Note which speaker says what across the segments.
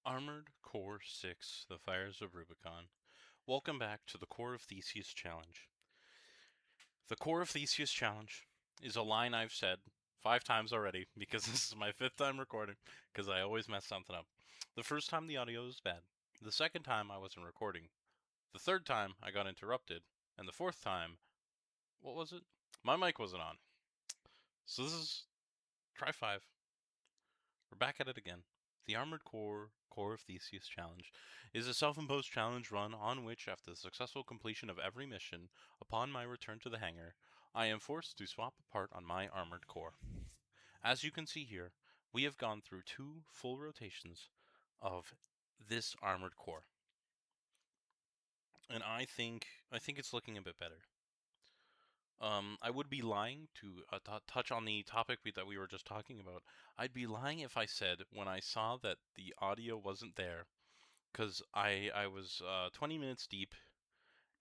Speaker 1: Armored Core 6, The Fires of Rubicon. Welcome back to the Core of Theseus Challenge. The Core of Theseus Challenge is a line I've said 5 times already because this is my 5th time recording because I always mess something up. The first time the audio was bad. The second time I wasn't recording. The third time I got interrupted. And the fourth time, what was it? My mic wasn't on. So this is try 5. We're back at it again. The Armored Core of Theseus Challenge is a self-imposed challenge run on which, after the successful completion of every mission, upon my return to the hangar, I am forced to swap a part on my armored core. As you can see here, we have gone through 2 full rotations of this armored core. And I think it's looking a bit better. I would be lying to touch on the topic that we were just talking about. I'd be lying if I said when I saw that the audio wasn't there, because I was 20 minutes deep,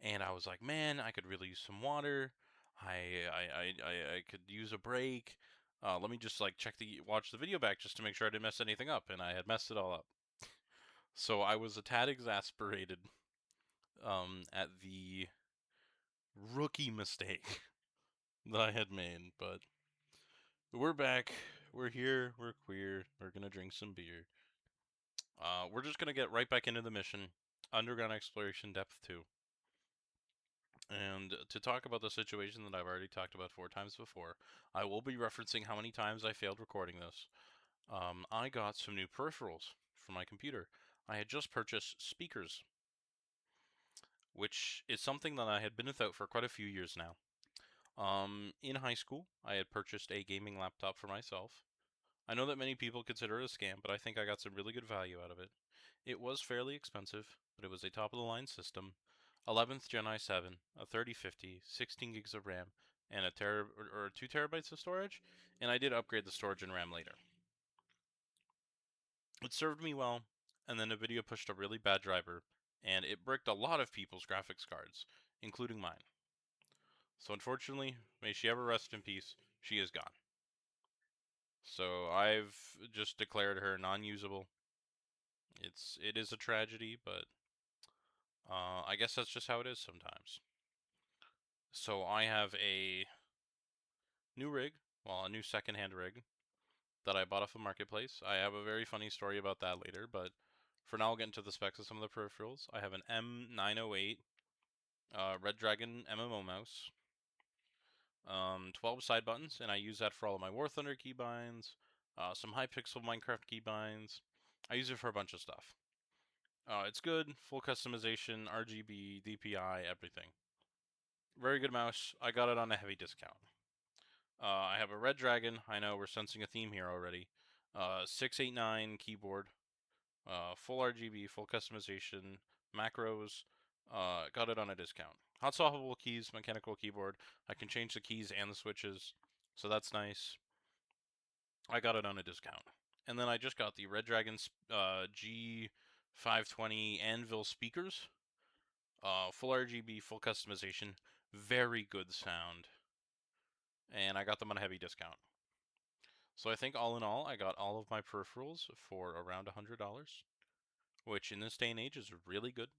Speaker 1: and I was like, man, I could really use some water. I could use a break. Let me just like watch the video back just to make sure I didn't mess anything up, and I had messed it all up. So I was a tad exasperated at the rookie mistake that I had made, but we're back. We're here. We're queer. We're gonna drink some beer. We're just gonna get right back into the mission, Underground Exploration Depth 2. And to talk about the situation that I've already talked about 4 times before, I will be referencing how many times I failed recording this. I got some new peripherals for my computer. I had just purchased speakers, which is something that I had been without for quite a few years now. In high school, I had purchased a gaming laptop for myself. I know that many people consider it a scam, but I think I got some really good value out of it. It was fairly expensive, but it was a top of the line system, 11th Gen i7, a 3050, 16 gigs of RAM, and a 2 terabytes of storage, and I did upgrade the storage and RAM later. It served me well, and then NVIDIA pushed a really bad driver, and it bricked a lot of people's graphics cards, including mine. So unfortunately, may she ever rest in peace, she is gone. So I've just declared her non-usable. It is a tragedy, but I guess that's just how it is sometimes. So I have a new rig, well, a new secondhand rig that I bought off a marketplace. I have a very funny story about that later, but for now I'll get into the specs of some of the peripherals. I have an M908 Red Dragon MMO mouse, 12 side buttons, and I use that for all of my War Thunder keybinds, some Hypixel Minecraft keybinds. I use it for a bunch of stuff. It's good, full customization, RGB, DPI, everything. Very good mouse. I got it on a heavy discount. I have a Red Dragon. I know we're sensing a theme here already. 689 keyboard, full RGB, full customization, macros. Got it on a discount. Hot swappable keys, mechanical keyboard. I can change the keys and the switches, so that's nice. I got it on a discount. And then I just got the Red Dragon G520 Anvil speakers. Full RGB, full customization, very good sound. And I got them on a heavy discount. So I think all in all, I got all of my peripherals for around $100, which in this day and age is really good.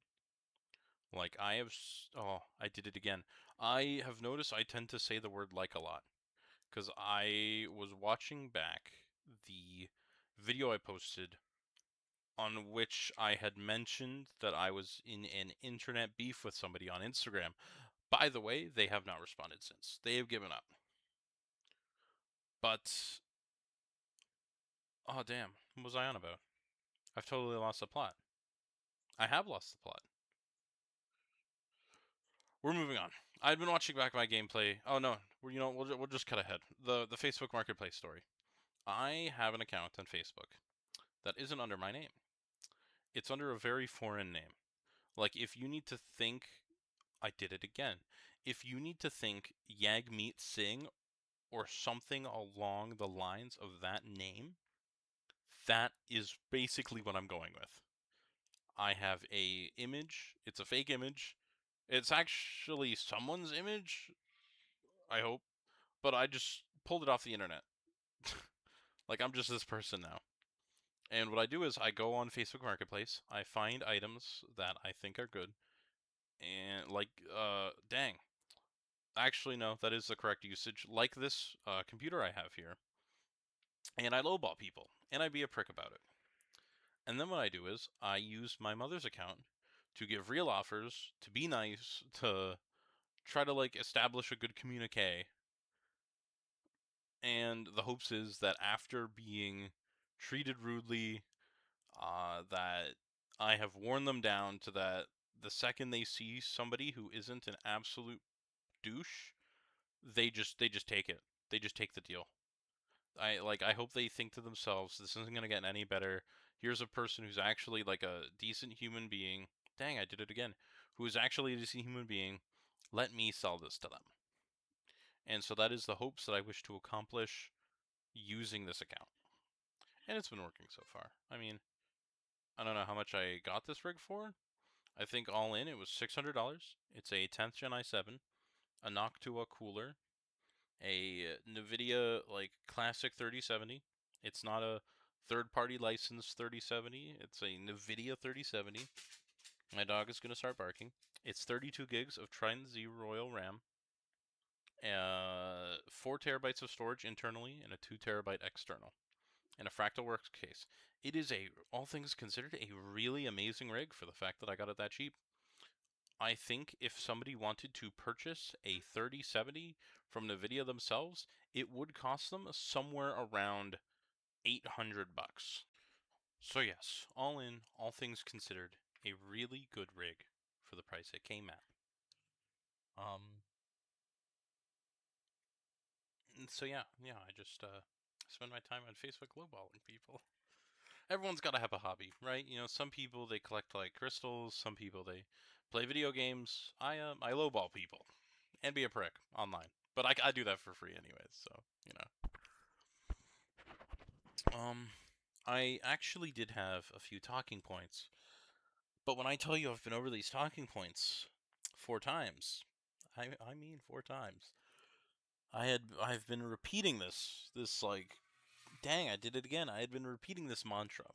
Speaker 1: Like I did it again. I have noticed I tend to say the word like a lot because I was watching back the video I posted on which I had mentioned that I was in an internet beef with somebody on Instagram. By the way, they have not responded since. They have given up. But, oh damn, what was I on about? I've totally lost the plot. I have lost the plot. We're moving on. I'd been watching back my gameplay. Oh no, we'll just cut ahead. The Facebook Marketplace story. I have an account on Facebook that isn't under my name. It's under a very foreign name. Like if you need to think, I did it again. If you need to think Yagmeet Singh or something along the lines of that name, that is basically what I'm going with. I have a image. It's a fake image. It's actually someone's image, I hope, but I just pulled it off the internet. Like I'm just this person now. And what I do is I go on Facebook Marketplace, I find items that I think are good, and like, dang. Actually, no, that is the correct usage. Like this computer I have here, and I lowball people, and I be a prick about it. And then what I do is I use my mother's account to give real offers, to be nice, to try to like establish a good communique. And the hopes is that after being treated rudely, that I have worn them down to that the second they see somebody who isn't an absolute douche, they just take it. They just take the deal. I hope they think to themselves, this isn't gonna get any better. Here's a person who's actually like a decent human being. Dang, I did it again. Who is actually a decent human being. Let me sell this to them. And so that is the hopes that I wish to accomplish using this account. And it's been working so far. I mean, I don't know how much I got this rig for. I think all in it was $600. It's a 10th Gen i7, a Noctua cooler, a NVIDIA like classic 3070. It's not a third-party licensed 3070. It's a NVIDIA 3070. My dog is going to start barking. It's 32 gigs of Trident Z Royal RAM, 4 terabytes of storage internally, and a 2 terabyte external, and a Fractalworks case. It is all things considered, a really amazing rig for the fact that I got it that cheap. I think if somebody wanted to purchase a 3070 from NVIDIA themselves, it would cost them somewhere around 800 bucks. So yes, all in, all things considered, a really good rig for the price it came at. So yeah, I just spend my time on Facebook lowballing people. Everyone's got to have a hobby, right? You know, some people they collect like crystals, some people they play video games. I lowball people and be a prick online, but I do that for free anyways. So you know, I actually did have a few talking points, but when I tell you I've been over these talking points 4 times, I mean 4 times. I've been repeating this like, dang, I did it again. I had been repeating this mantra.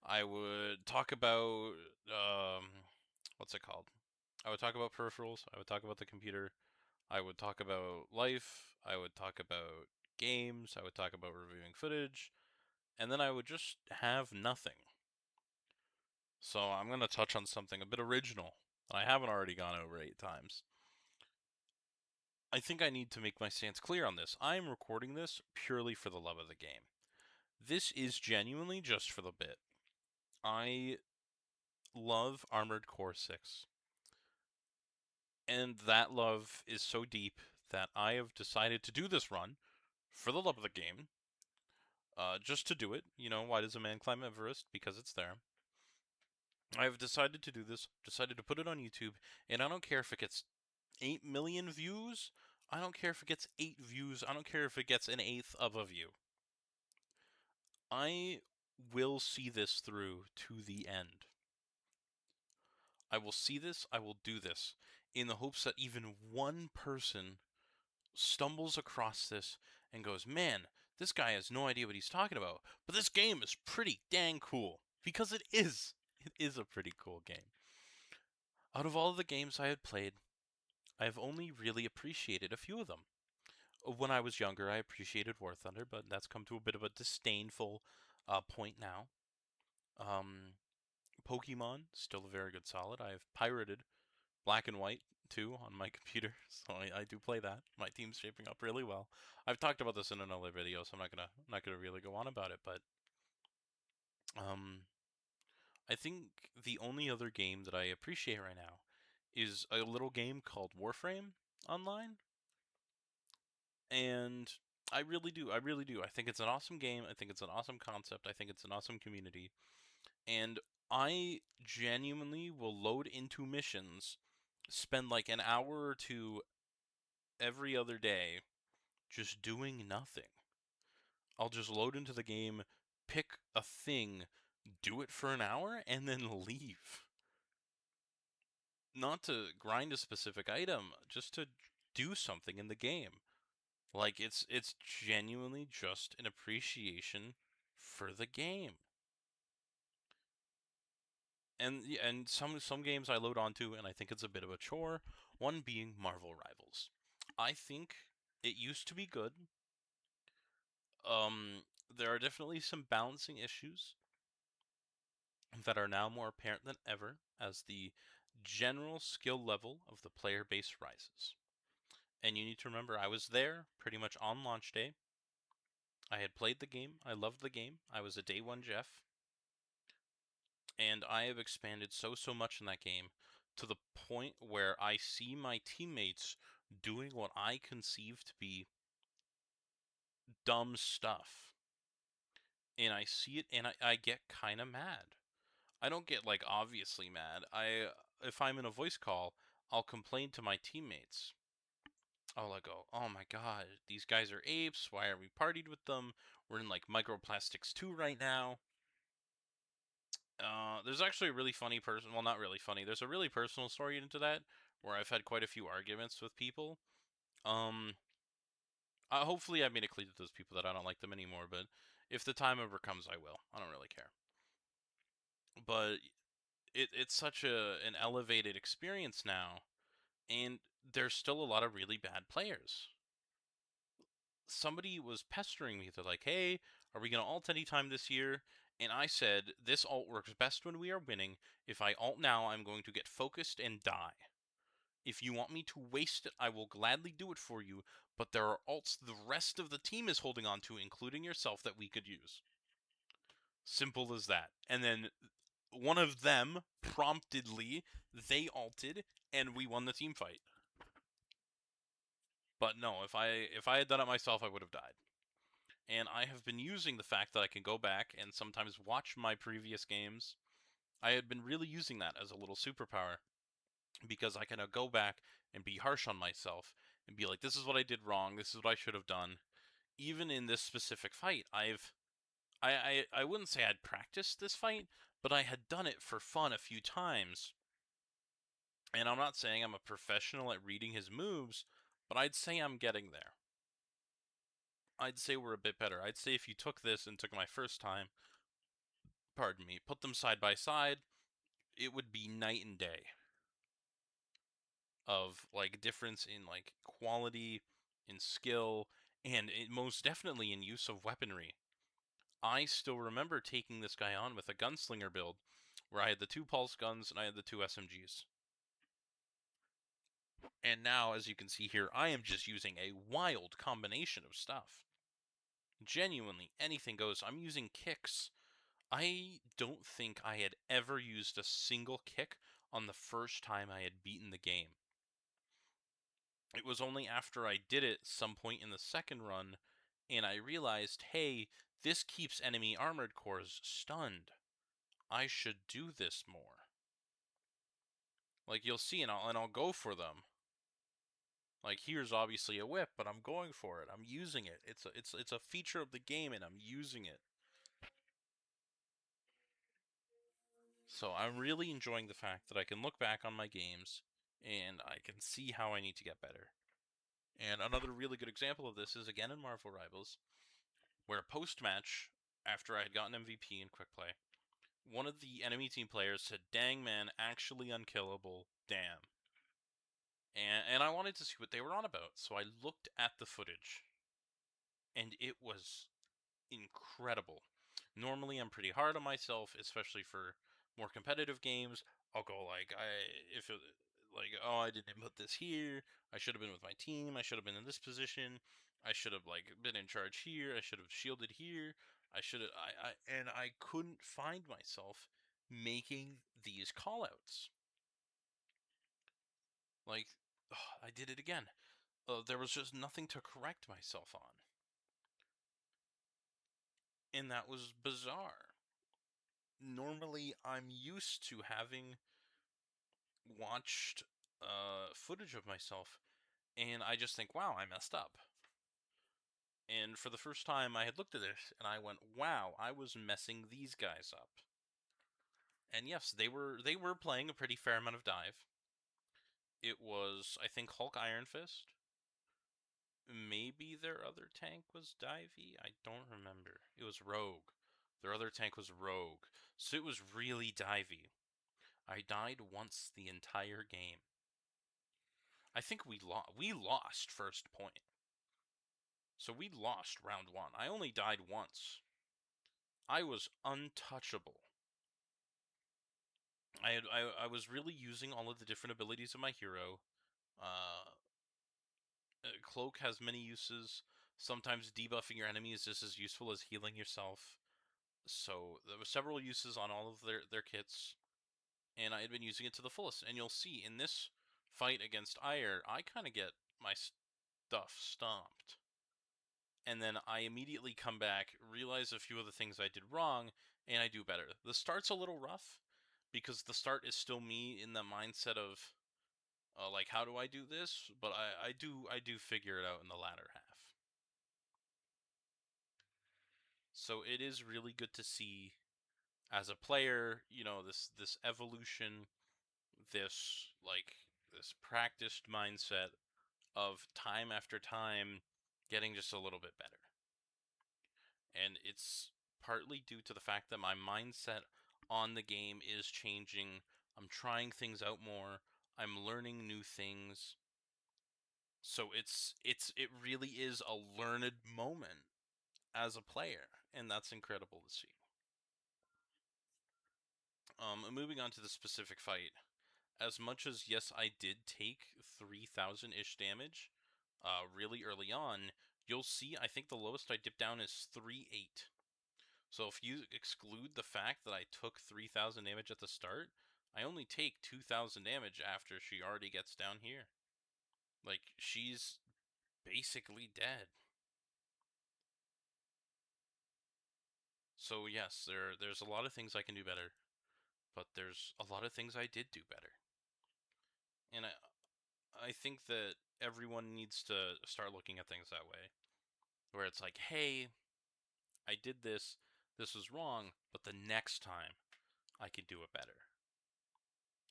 Speaker 1: I would talk about what's it called? I would talk about peripherals. I would talk about the computer. I would talk about life. I would talk about games. I would talk about reviewing footage, and then I would just have nothing. So I'm gonna touch on something a bit original that I haven't already gone over 8 times. I think I need to make my stance clear on this. I am recording this purely for the love of the game. This is genuinely just for the bit. I love Armored Core 6. And that love is so deep that I have decided to do this run for the love of the game. Just to do it. You know, why does a man climb Everest? Because it's there. I have decided to do this, decided to put it on YouTube, and I don't care if it gets 8 million views. I don't care if it gets 8 views. I don't care if it gets an eighth of a view. I will see this through to the end. I will see this, I will do this, in the hopes that even one person stumbles across this and goes, man, this guy has no idea what he's talking about, but this game is pretty dang cool. Because it is. It is a pretty cool game. Out of all of the games I had played, I've only really appreciated a few of them. When I was younger, I appreciated War Thunder, but that's come to a bit of a disdainful point now. Um, Pokemon, still a very good solid. I have pirated Black and White too on my computer, so I do play that. My team's shaping up really well. I've talked about this in another video, so I'm not gonna really go on about it. But um, I think the only other game that I appreciate right now is a little game called Warframe Online, and I really do. I really do. I think it's an awesome game. I think it's an awesome concept. I think it's an awesome community, and I genuinely will load into missions, spend like an hour or two every other day just doing nothing. I'll just load into the game, pick a thing, do it for an hour, and then leave. Not to grind a specific item, just to do something in the game. Like it's genuinely just an appreciation for the game. And some games I load onto and I think it's a bit of a chore. One being Marvel Rivals. I think it used to be good. There are definitely some balancing issues that are now more apparent than ever as the general skill level of the player base rises. And you need to remember, I was there pretty much on launch day. I had played the game. I loved the game. I was a day one Jeff. And I have expanded so much in that game to the point where I see my teammates doing what I conceive to be dumb stuff. And I see it and I get kind of mad. I don't get like obviously mad. If I'm in a voice call, I'll complain to my teammates. I'll like go, oh my god, these guys are apes. Why are we partied with them? We're in like Microplastics 2 right now. There's actually a really funny person. Well, not really funny. There's a really personal story into that where I've had quite a few arguments with people. Um, hopefully I made it clear to those people that I don't like them anymore. But if the time ever comes, I will. I don't really care. But it's such an elevated experience now, and there's still a lot of really bad players. Somebody was pestering me. They're like, "Hey, are we gonna alt anytime this year?" And I said, "This alt works best when we are winning. If I alt now, I'm going to get focused and die. If you want me to waste it, I will gladly do it for you, but there are alts the rest of the team is holding on to, including yourself, that we could use." Simple as that. And then one of them, promptedly, they alted, and we won the team fight. But no, if I had done it myself, I would have died. And I have been using the fact that I can go back and sometimes watch my previous games. I had been really using that as a little superpower because I can go back and be harsh on myself and be like, this is what I did wrong, this is what I should have done. Even in this specific fight, I wouldn't say I'd practiced this fight, but I had done it for fun a few times. And I'm not saying I'm a professional at reading his moves, but I'd say I'm getting there. I'd say we're a bit better. I'd say if you took this and took my first time, pardon me, put them side by side, it would be night and day of like difference in like quality, in skill, and most definitely in use of weaponry. I still remember taking this guy on with a gunslinger build where I had the 2 pulse guns and I had the 2 SMGs. And now, as you can see here, I am just using a wild combination of stuff. Genuinely, anything goes. I'm using kicks. I don't think I had ever used a single kick on the first time I had beaten the game. It was only after I did it some point in the second run and I realized, hey, this keeps enemy armored cores stunned. I should do this more. Like you'll see, and I'll go for them. Like here's obviously a whip, but I'm going for it. I'm using it. It's a feature of the game, and I'm using it. So I'm really enjoying the fact that I can look back on my games and I can see how I need to get better. And another really good example of this is again in Marvel Rivals, where post-match, after I had gotten MVP in quick play, one of the enemy team players said, "Dang man, actually unkillable, damn." And I wanted to see what they were on about, so I looked at the footage, and it was incredible. Normally, I'm pretty hard on myself, especially for more competitive games. I'll go like, if it, like, oh, I didn't put this here. I should have been with my team. I should have been in this position. I should have like been in charge here. I should have shielded here. I should have. And I couldn't find myself making these callouts. Like, oh, I did it again. There was just nothing to correct myself on, and that was bizarre. Normally, I'm used to having watched footage of myself, and I just think, wow, I messed up. And for the first time, I had looked at this, and I went, wow, I was messing these guys up. And yes, they were playing a pretty fair amount of dive. It was, I think, Hulk Iron Fist. Maybe their other tank was divey. I don't remember. It was Rogue. Their other tank was Rogue, so it was really divey. I died once the entire game. I think we lost first point. So we lost round 1. I only died once. I was untouchable. I was really using all of the different abilities of my hero. Cloak has many uses. Sometimes debuffing your enemy is just as useful as healing yourself. So there were several uses on all of their kits, and I had been using it to the fullest. And you'll see in this fight against Ire, I kind of get my stuff stomped. And then I immediately come back, realize a few of the things I did wrong, and I do better. The start's a little rough, because the start is still me in the mindset of, like, how do I do this? But I do figure it out in the latter half. So it is really good to see, as a player, you know, this evolution, this practiced mindset of time after time getting just a little bit better. And it's partly due to the fact that my mindset on the game is changing. I'm trying things out more. I'm learning new things. So it really is a learned moment as a player, and that's incredible to see. Moving on to the specific fight. As much as, yes, I did take 3,000-ish damage really early on, you'll see I think the lowest I dipped down is 3-8. So if you exclude the fact that I took 3,000 damage at the start, I only take 2,000 damage after she already gets down here. Like, she's basically dead. So yes, there's a lot of things I can do better, but there's a lot of things I did do better. And I think that everyone needs to start looking at things that way, where it's like, hey, I did this was wrong, but the next time I could do it better.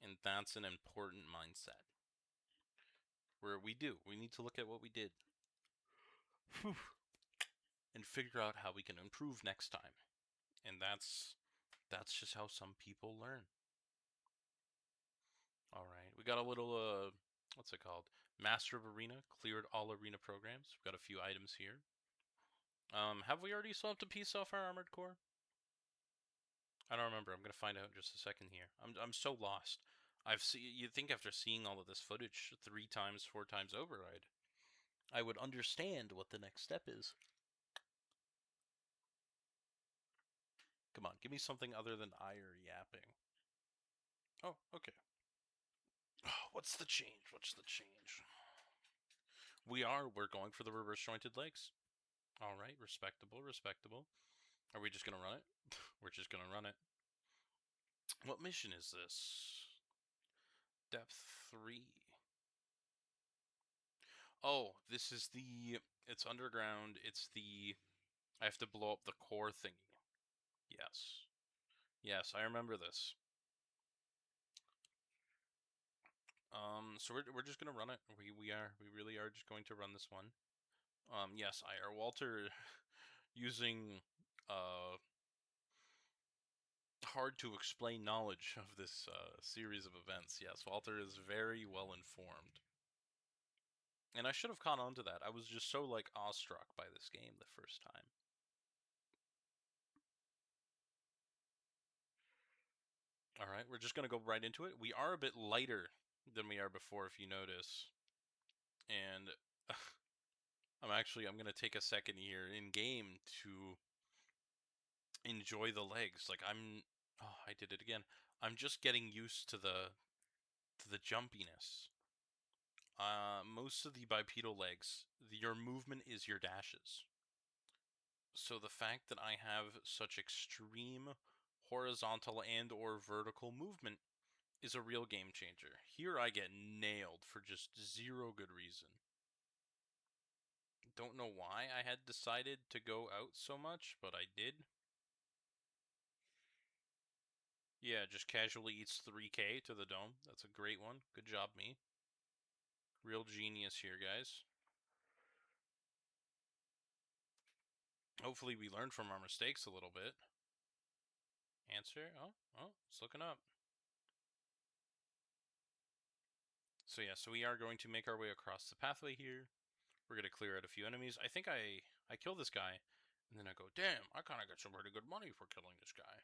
Speaker 1: And that's an important mindset. Where we need to look at what we did and figure out how we can improve next time. And that's just how some people learn. All right, we got a little what's it called? Master of Arena cleared all arena programs. We've got a few items here. Have we already swapped a piece off our armored core? I don't remember. I'm gonna find out in just a second here. I'm so lost. You'd think after seeing all of this footage 3 times, 4 times over, I would understand what the next step is. Come on, give me something other than ire yapping. Oh, okay. What's the change? What's the change? We're going for the reverse jointed legs. All right, respectable, respectable. Are we just gonna run it? We're just gonna run it. What mission is this? Depth 3. Oh, this is it's underground. It's I have to blow up the core thingy. Yes. Yes, I remember this. So we're just gonna run it. We really are just going to run this one. Yes, IR Walter using hard to explain knowledge of this series of events. Yes, Walter is very well informed. And I should have caught on to that. I was just so like awestruck by this game the first time. All right, we're just going to go right into it. We are a bit lighter than we are before, if you notice. And I'm going to take a second here in game to enjoy the legs. Like oh, I did it again. I'm just getting used to the jumpiness. Most of the bipedal legs, your movement is your dashes. So the fact that I have such extreme horizontal and or vertical movement is a real game changer. Here I get nailed for just zero good reason. Don't know why I had decided to go out so much, but I did. Yeah, just casually eats 3k to the dome. That's a great one. Good job, me. Real genius here, guys. Hopefully we learned from our mistakes a little bit. Answer? Oh, it's looking up. So yeah, so we are going to make our way across the pathway here. We're gonna clear out a few enemies. I think I kill this guy, and then I go, damn, I kind of get some pretty good money for killing this guy.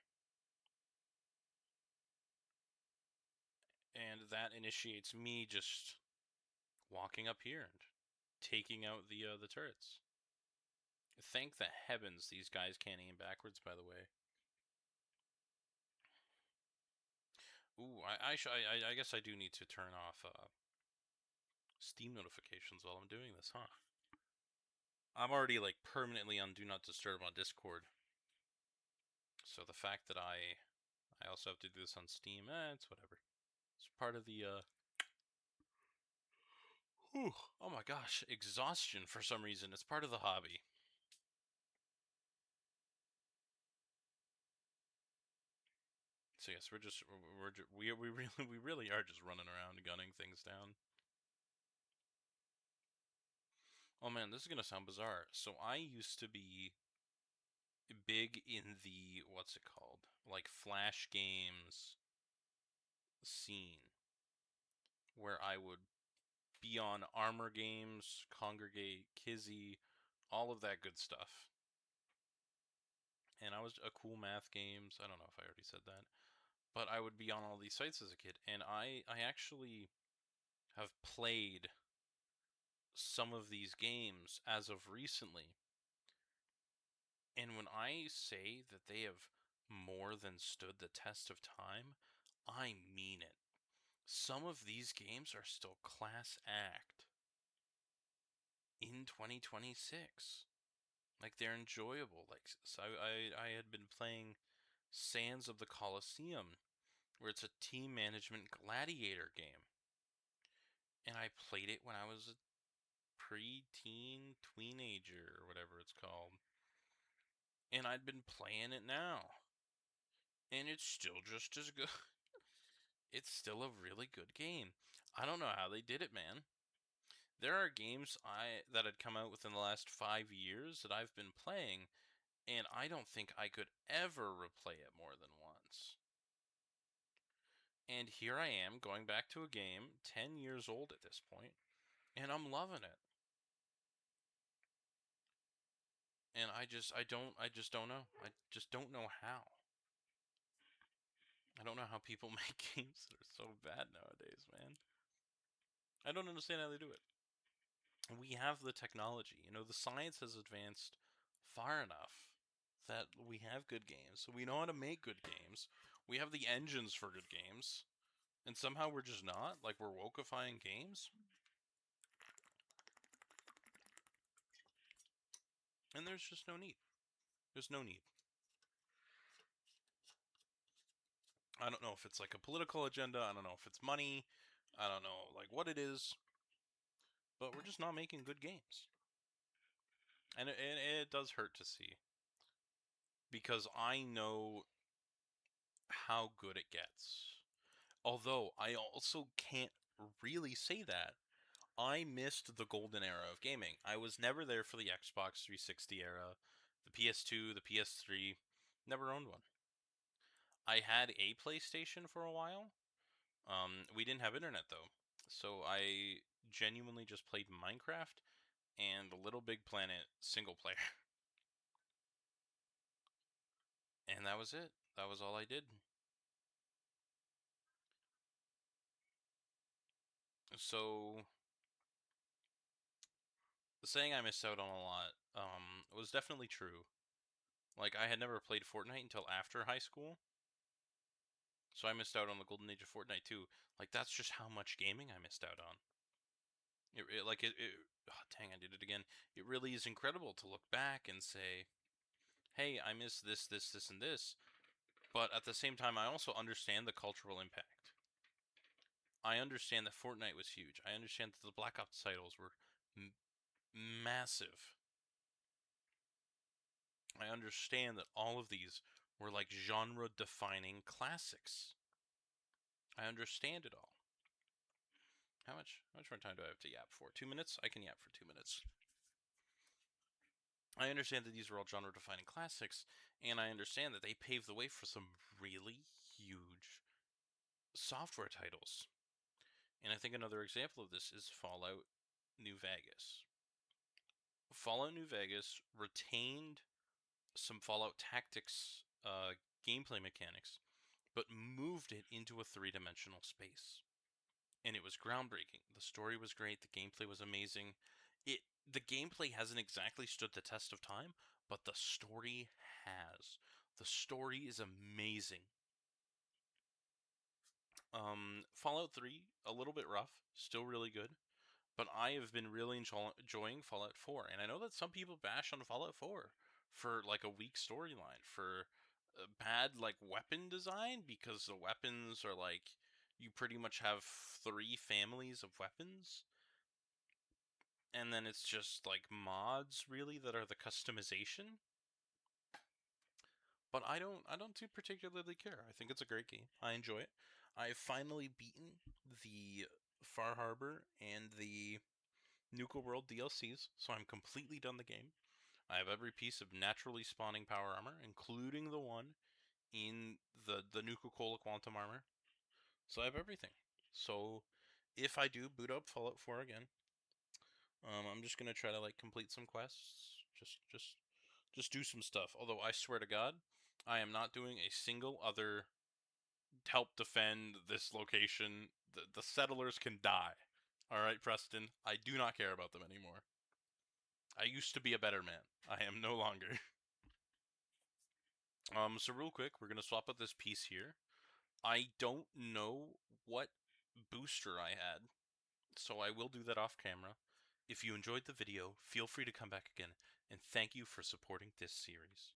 Speaker 1: And that initiates me just walking up here and taking out the turrets. Thank the heavens these guys can't aim backwards, by the way. Ooh, I guess I do need to turn off Steam notifications while I'm doing this, huh? I'm already like permanently on Do Not Disturb on Discord. So the fact that I also have to do this on Steam, it's whatever. It's part of the whew, oh my gosh, exhaustion for some reason. It's part of the hobby. So yes, we really are just running around gunning things down. Oh man, this is gonna sound bizarre. So I used to be big in the what's it called? Like flash games scene where I would be on Armor Games, Congregate, Kizzy, all of that good stuff. And I was a Cool Math Games. I don't know if I already said that, but I would be on all these sites as a kid, and I actually have played some of these games as of recently. And when I say that they have more than stood the test of time, I mean it. Some of these games are still class act in 2026. Like they're enjoyable. Like so I had been playing Sands of the Colosseum, where it's a team management gladiator game. And I played it when I was a pre-teen teenager or whatever it's called. And I'd been playing it now. And it's still just as good. It's still a really good game. I don't know how they did it, man. There are games that had come out within the last 5 years that I've been playing, and I don't think I could ever replay it more than once. And here I am going back to a game 10 years old at this point, and I'm loving it. And I just don't know. I just don't know how. I don't know how people make games that are so bad nowadays, man. I don't understand how they do it. We have the technology. The science has advanced far enough that we have good games. So we know how to make good games. We have the engines for good games. And somehow we're just not. Like, we're wokeifying games. And there's just no need. There's no need. I don't know if it's like a political agenda. I don't know if it's money. I don't know like what it is. But we're just not making good games. And it does hurt to see. Because I know how good it gets. Although I also can't really say that. I missed the golden era of gaming. I was never there for the Xbox 360 era, the PS2, the PS3. Never owned one. I had a PlayStation for a while. We didn't have internet though, so I genuinely just played Minecraft and the Little Big Planet single player, and that was it. That was all I did. So saying I missed out on a lot was definitely true. Like I had never played Fortnite until after high school, so I missed out on the golden age of Fortnite too. Like that's just how much gaming I missed out on. Oh, dang, I did it again. It really is incredible to look back and say, "Hey, I missed this, this, this, and this." But at the same time, I also understand the cultural impact. I understand that Fortnite was huge. I understand that the Black Ops titles were massive. I understand that all of these were like genre-defining classics. I understand it all. How much more time do I have to yap for? 2 minutes? I can yap for 2 minutes. I understand that these are all genre-defining classics, And I understand that they paved the way for some really huge software titles. And I think another example of this is Fallout New Vegas. Fallout New Vegas retained some Fallout Tactics gameplay mechanics, but moved it into a three-dimensional space. And it was groundbreaking. The story was great, the gameplay was amazing. The gameplay hasn't exactly stood the test of time, but the story has. The story is amazing. Fallout 3, a little bit rough, still really good, but I have been really enjoying Fallout 4, and I know that some people bash on Fallout 4 for like a weak storyline, for bad like weapon design, because the weapons are like you pretty much have three families of weapons, and then it's just like mods really that are the customization. But I don't too particularly care. I think it's a great game. I enjoy it. I've finally beaten the Far Harbor and the Nuka World DLCs, so I'm completely done the game. I have every piece of naturally spawning power armor, including the one in the Nuka Cola Quantum armor. So I have everything. So if I do boot up Fallout 4 again, I'm just gonna try to like complete some quests. Just do some stuff. Although I swear to God, I am not doing a single other help defend this location. The settlers can die. All right, Preston. I do not care about them anymore. I used to be a better man. I am no longer. So real quick, we're gonna swap out this piece here. I don't know what booster I had, so I will do that off camera. If you enjoyed the video, feel free to come back again, and thank you for supporting this series.